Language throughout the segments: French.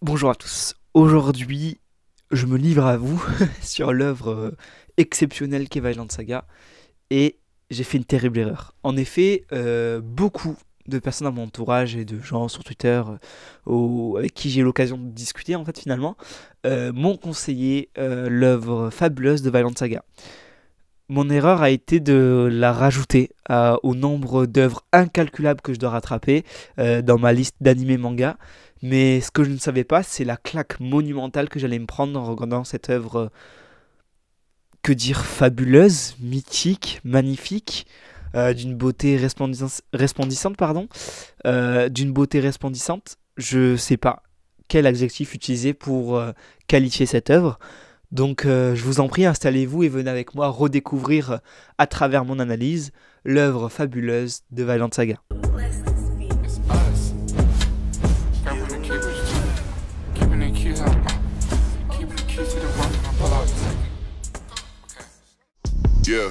Bonjour à tous, aujourd'hui je me livre à vous sur l'œuvre exceptionnelle qu'est Vinland Saga et j'ai fait une terrible erreur. En effet, beaucoup de personnes à mon entourage et de gens sur Twitter avec qui j'ai eu l'occasion de discuter en fait finalement m'ont conseillé l'œuvre fabuleuse de Vinland Saga. Mon erreur a été de la rajouter au nombre d'œuvres incalculables que je dois rattraper dans ma liste d'animés manga. Mais ce que je ne savais pas, c'est la claque monumentale que j'allais me prendre en regardant cette œuvre, que dire, fabuleuse, mythique, magnifique, d'une beauté resplendissante, pardon, d'une beauté resplendissante. Je sais pas quel adjectif utiliser pour qualifier cette œuvre. Donc je vous en prie, installez-vous et venez avec moi redécouvrir à travers mon analyse l'œuvre fabuleuse de Vinland Saga. Yeah.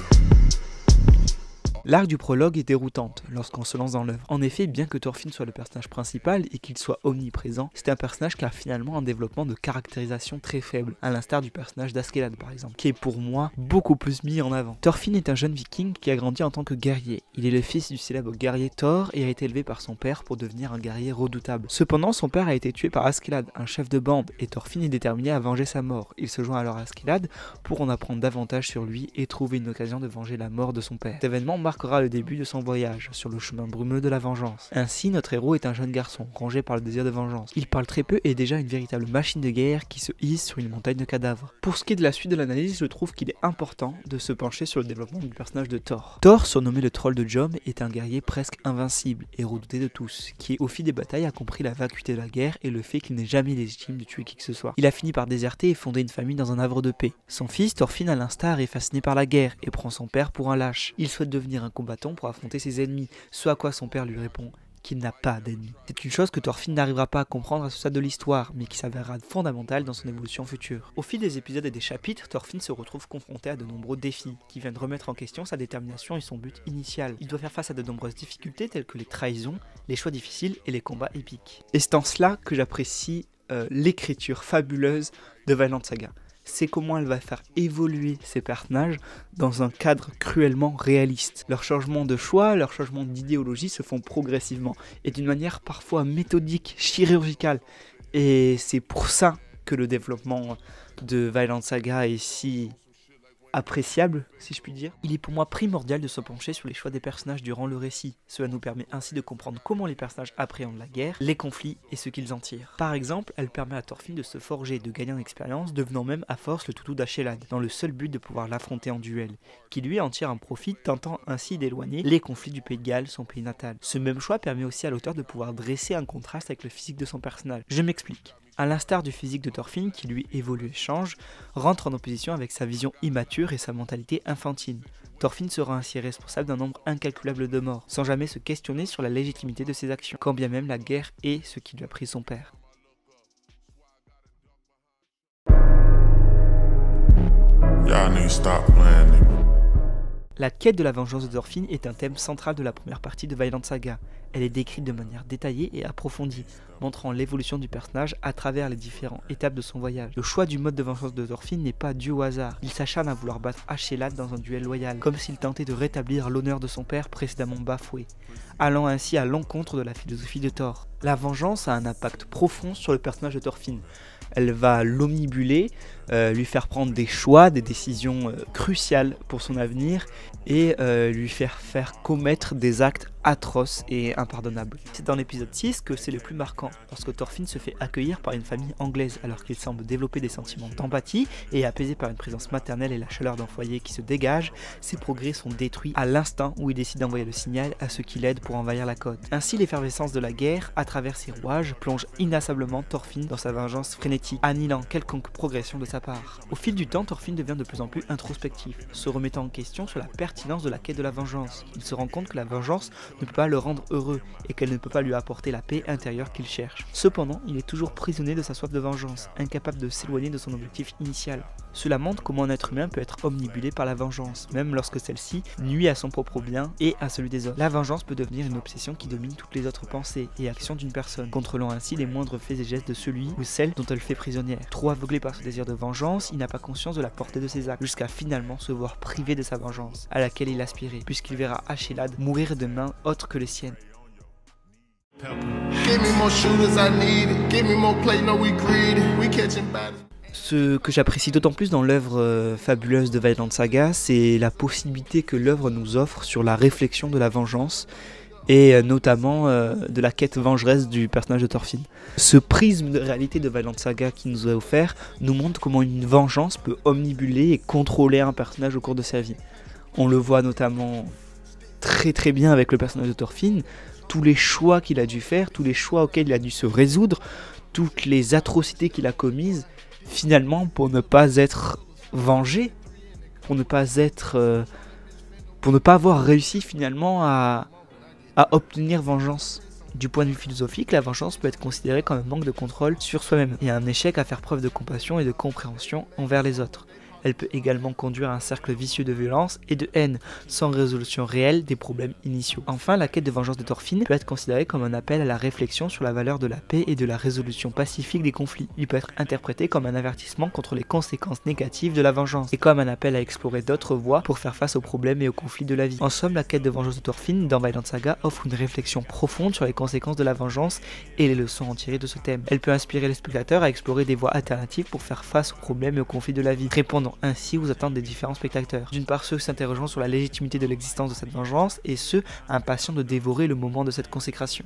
L'arc du prologue est déroutante lorsqu'on se lance dans l'œuvre. En effet, bien que Thorfinn soit le personnage principal et qu'il soit omniprésent, c'est un personnage qui a finalement un développement de caractérisation très faible, à l'instar du personnage d'Askeladd par exemple, qui est pour moi beaucoup plus mis en avant. Thorfinn est un jeune viking qui a grandi en tant que guerrier. Il est le fils du célèbre guerrier Thor et a été élevé par son père pour devenir un guerrier redoutable. Cependant, son père a été tué par Askeladd, un chef de bande, et Thorfinn est déterminé à venger sa mort. Il se joint alors à Askeladd pour en apprendre davantage sur lui et trouver une occasion de venger la mort de son père. Cet événement marquera le début de son voyage sur le chemin brumeux de la vengeance. Ainsi, notre héros est un jeune garçon, rongé par le désir de vengeance. Il parle très peu et est déjà une véritable machine de guerre qui se hisse sur une montagne de cadavres. Pour ce qui est de la suite de l'analyse, je trouve qu'il est important de se pencher sur le développement du personnage de Thor. Thor, surnommé le troll de Jom, est un guerrier presque invincible et redouté de tous, qui au fil des batailles a compris la vacuité de la guerre et le fait qu'il n'est jamais légitime de tuer qui que ce soit. Il a fini par déserter et fonder une famille dans un havre de paix. Son fils, Thorfinn à l'instar, est fasciné par la guerre et prend son père pour un lâche. Il souhaite devenir un combattant pour affronter ses ennemis, ce à quoi son père lui répond qu'il n'a pas d'ennemis. C'est une chose que Thorfinn n'arrivera pas à comprendre à ce stade de l'histoire, mais qui s'avérera fondamentale dans son évolution future. Au fil des épisodes et des chapitres, Thorfinn se retrouve confronté à de nombreux défis, qui viennent remettre en question sa détermination et son but initial. Il doit faire face à de nombreuses difficultés telles que les trahisons, les choix difficiles et les combats épiques. Et c'est en cela que j'apprécie l'écriture fabuleuse de Vinland Saga. C'est comment elle va faire évoluer ces personnages dans un cadre cruellement réaliste. Leurs changements de choix, leurs changements d'idéologie se font progressivement et d'une manière parfois méthodique, chirurgicale. Et c'est pour ça que le développement de Vinland Saga est si appréciable, si je puis dire. Il est pour moi primordial de se pencher sur les choix des personnages durant le récit. Cela nous permet ainsi de comprendre comment les personnages appréhendent la guerre, les conflits et ce qu'ils en tirent. Par exemple, elle permet à Thorfinn de se forger et de gagner en expérience, devenant même à force le toutou d'Askeladd, dans le seul but de pouvoir l'affronter en duel, qui lui en tire un profit, tentant ainsi d'éloigner les conflits du Pays de Galles, son pays natal. Ce même choix permet aussi à l'auteur de pouvoir dresser un contraste avec le physique de son personnage. Je m'explique. À l'instar du physique de Thorfinn, qui lui évolue et change, rentre en opposition avec sa vision immature et sa mentalité infantile. Thorfinn sera ainsi responsable d'un nombre incalculable de morts, sans jamais se questionner sur la légitimité de ses actions, quand bien même la guerre est ce qui lui a pris son père. La quête de la vengeance de Thorfinn est un thème central de la première partie de Vinland Saga. Elle est décrite de manière détaillée et approfondie, montrant l'évolution du personnage à travers les différentes étapes de son voyage. Le choix du mode de vengeance de Thorfinn n'est pas dû au hasard. Il s'acharne à vouloir battre Askeladd dans un duel loyal, comme s'il tentait de rétablir l'honneur de son père précédemment bafoué, allant ainsi à l'encontre de la philosophie de Thor. La vengeance a un impact profond sur le personnage de Thorfinn. Elle va l'omnibuler, lui faire prendre des choix, des décisions cruciales pour son avenir et lui faire commettre des actes atroces et impardonnables. C'est dans l'épisode 6 que c'est le plus marquant, lorsque Thorfinn se fait accueillir par une famille anglaise alors qu'il semble développer des sentiments d'empathie et apaisé par une présence maternelle et la chaleur d'un foyer qui se dégage, ses progrès sont détruits à l'instant où il décide d'envoyer le signal à ceux qui l'aident pour envahir la côte. Ainsi, l'effervescence de la guerre, à travers ses rouages, plonge inassablement Thorfinn dans sa vengeance frénétique, annihilant quelconque progression de sa part. Au fil du temps, Thorfinn devient de plus en plus introspectif, se remettant en question sur la pertinence de la quête de la vengeance. Il se rend compte que la vengeance ne peut pas le rendre heureux et qu'elle ne peut pas lui apporter la paix intérieure qu'il cherche. Cependant, il est toujours prisonnier de sa soif de vengeance, incapable de s'éloigner de son objectif initial. Cela montre comment un être humain peut être omnibulé par la vengeance, même lorsque celle-ci nuit à son propre bien et à celui des autres. La vengeance peut devenir une obsession qui domine toutes les autres pensées et actions d'une personne, contrôlant ainsi les moindres faits et gestes de celui ou celle dont elle fait prisonnière. Trop aveuglé par ce désir de vengeance, il n'a pas conscience de la portée de ses actes, jusqu'à finalement se voir privé de sa vengeance, à laquelle il aspirait, puisqu'il verra Ashelad mourir de mains autres que les siennes. Ce que j'apprécie d'autant plus dans l'œuvre fabuleuse de Vinland Saga, c'est la possibilité que l'œuvre nous offre sur la réflexion de la vengeance et notamment de la quête vengeresse du personnage de Thorfinn. Ce prisme de réalité de Vinland Saga qui nous est offert nous montre comment une vengeance peut omnibuler et contrôler un personnage au cours de sa vie. On le voit notamment très bien avec le personnage de Thorfinn, tous les choix qu'il a dû faire, tous les choix auxquels il a dû se résoudre, toutes les atrocités qu'il a commises, finalement pour ne pas être vengé, pour ne pas avoir réussi finalement à obtenir vengeance. Du point de vue philosophique, la vengeance peut être considérée comme un manque de contrôle sur soi-même et un échec à faire preuve de compassion et de compréhension envers les autres. Elle peut également conduire à un cercle vicieux de violence et de haine, sans résolution réelle des problèmes initiaux. Enfin, la quête de vengeance de Thorfinn peut être considérée comme un appel à la réflexion sur la valeur de la paix et de la résolution pacifique des conflits. Il peut être interprété comme un avertissement contre les conséquences négatives de la vengeance, et comme un appel à explorer d'autres voies pour faire face aux problèmes et aux conflits de la vie. En somme, la quête de vengeance de Thorfinn dans Vinland Saga offre une réflexion profonde sur les conséquences de la vengeance et les leçons à en tirer de ce thème. Elle peut inspirer les spectateurs à explorer des voies alternatives pour faire face aux problèmes et aux conflits de la vie, répondant ainsi aux attentes des différents spectateurs. D'une part ceux s'interrogeant sur la légitimité de l'existence de cette vengeance et ceux impatients de dévorer le moment de cette consécration.